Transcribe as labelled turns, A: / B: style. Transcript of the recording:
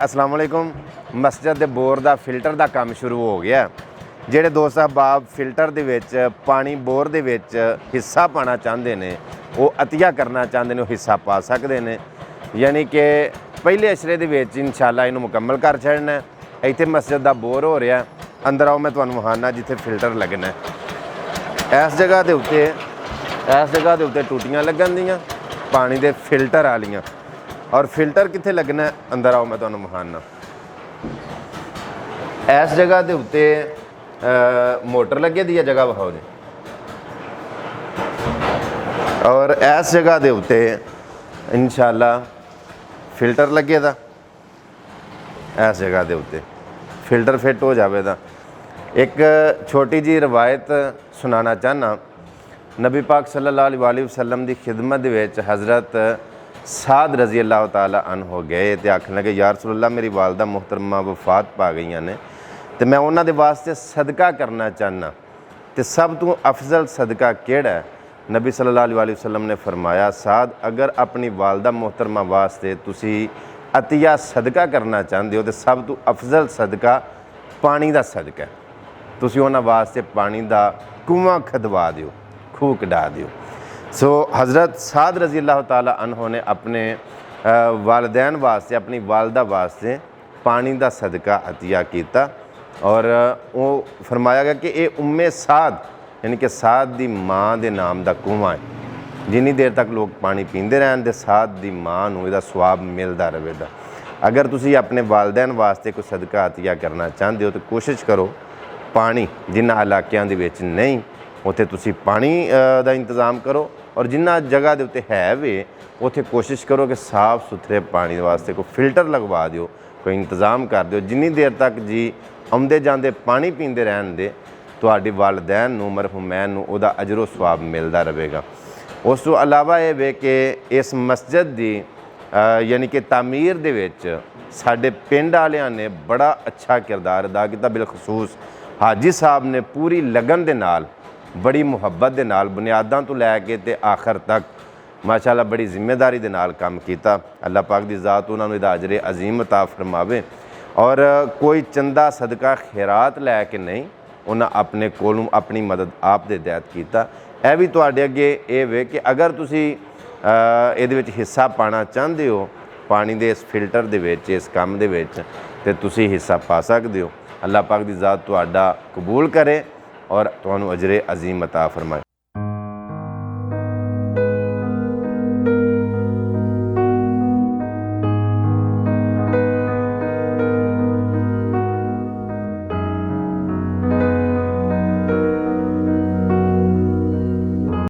A: अस्सलाम वालेकुम। मस्जिद के बोर का फिल्टर का काम शुरू हो गया। ਜਿਹੜੇ दोस्त अहबाब फिल्टर ਦੇ ਵਿੱਚ ਪਾਣੀ बोर ਦੇ ਵਿੱਚ ਹਿੱਸਾ ਪਾਣਾ ਚਾਹੁੰਦੇ ਨੇ, ਉਹ ਅਤੀਆ ਕਰਨਾ ਚਾਹੁੰਦੇ ਨੇ, ਉਹ ਹਿੱਸਾ ਪਾ ਸਕਦੇ ਨੇ। ਯਾਨੀ ਕਿ ਪਹਿਲੇ ਅਸ਼ਰੇ ਦੇ ਵਿੱਚ ਇਨਸ਼ਾਅੱਲਾ ਇਹਨੂੰ ਮੁਕੰਮਲ ਕਰ ਛੱਡਣਾ। ਇੱਥੇ ਮਸਜਿਦ ਦਾ ਬੋਰ ਹੋ ਰਿਹਾ, ਅੰਦਰ ਆਓ ਮੈਂ ਤੁਹਾਨੂੰ ਵਿਖਾਉਣਾ ਜਿੱਥੇ ਫਿਲਟਰ ਲੱਗਣਾ। ਇਸ ਜਗ੍ਹਾ ਦੇ ਉੱਤੇ ਟੂਟੀਆਂ ਲੱਗਣ ਦੀਆਂ ਪਾਣੀ ਦੇ ਫਿਲਟਰ ਵਾਲੀਆਂ। और फिल्टर कित्थे लगना है, अंदर आओ मैं तुहानू विखाना। इस जगह के उत्ते मोटर लगे दी है, जगह विखाओ जी। और इस जगह के उत्ते इंशाअल्लाह फिल्टर लगे दा। इस जगह के उत्ते फिल्टर फिट हो जाएगा। एक छोटी जी रवायत सुनाना चाहना। नबी पाक सल्लल्लाहु अलैहि वसल्लम की खिदमत विच हज़रत साद रज़ी अल्लाह तआला अन हो गए तो आखन लगे या रसूलल्लाह मेरी वालदा मुहतरमा वफात पा गई ने, तो मैं उन्हां दे वास्ते सदका करना चाहना, तो सब तो अफजल सदका केड़ा है? नबी सल्लल्लाहु अलैहि वसल्लम ने फरमाया साद अगर अपनी वालदा मुहतरमा वास्ते तुसी अतिया सदका करना चाहते हो तो सब तो अफजल सदका पानी का सदका है। तुसी उन्हां वास्ते पानी का कुआं खदवा दिओ, खूह कढा दिओ। सो हज़रत साद रज़ी अल्लाह तआला अन्हो ने अपने वालदैन वास्ते, अपनी वालदा वास्ते पानी का सदका अतिया किया। और वो फरमाया गया कि ये उम्मे साद यानी कि साद की माँ के नाम का कुआं है। जिन्नी देर तक लोग पानी पीते रहन तो साद की माँ को इसका स्वाब मिलता रहेगा। अगर तुसी अपने वालदैन वास्ते कोई सदका अतिया करना चाहते हो तो कोशिश करो पानी जिन्हां इलाकों के विच नहीं उत्थे तुसी पानी का इंतज़ाम करो, और जिन्ना जगह के उत्ते है वे उत्थे कोशिश करो कि साफ सुथरे पानी वास्ते कोई फिल्टर लगवा दिओ, कोई इंतज़ाम कर दिओ। जिन्नी देर तक जी आउंदे जांदे पानी पींदे रहन दे तुहाडी वालदैन नूं मरहुमैन नूं उहदा अजरो सवाब मिलदा रहेगा। उस तो अलावा ये वे कि इस मस्जिद की यानी कि तामीर दे विच साडे पिंड वालियां ने बड़ा अच्छा किरदार अदा किया। बिलखसूस हाजी साहब ने पूरी लगन दे नाल बड़ी मुहब्बत के नाल बुनियादां तो लैके ते आखिर तक माशाअल्लाह बड़ी जिम्मेदारी के नाल काम किया। अल्लाह पाक की ज़ात उन्होंने इहदा अजर अजीम अता फरमावे। और कोई चंदा सदका खैरात लैके नहीं, उन्हें अपने कोलों अपनी मदद आप दे दैत किया। यह भी तुहाडे अगे ये वे कि अगर तुसी इहदे विच हिस्सा पाना चाहते हो पानी दे इस फिल्टर दे विच, इस काम दे विच, ते तुसी हिस्सा पा सकते हो। अल्लाह पाक की ज़ात तुहाडा कबूल करे और तुहानू अजरे अजीम अता फरमाए।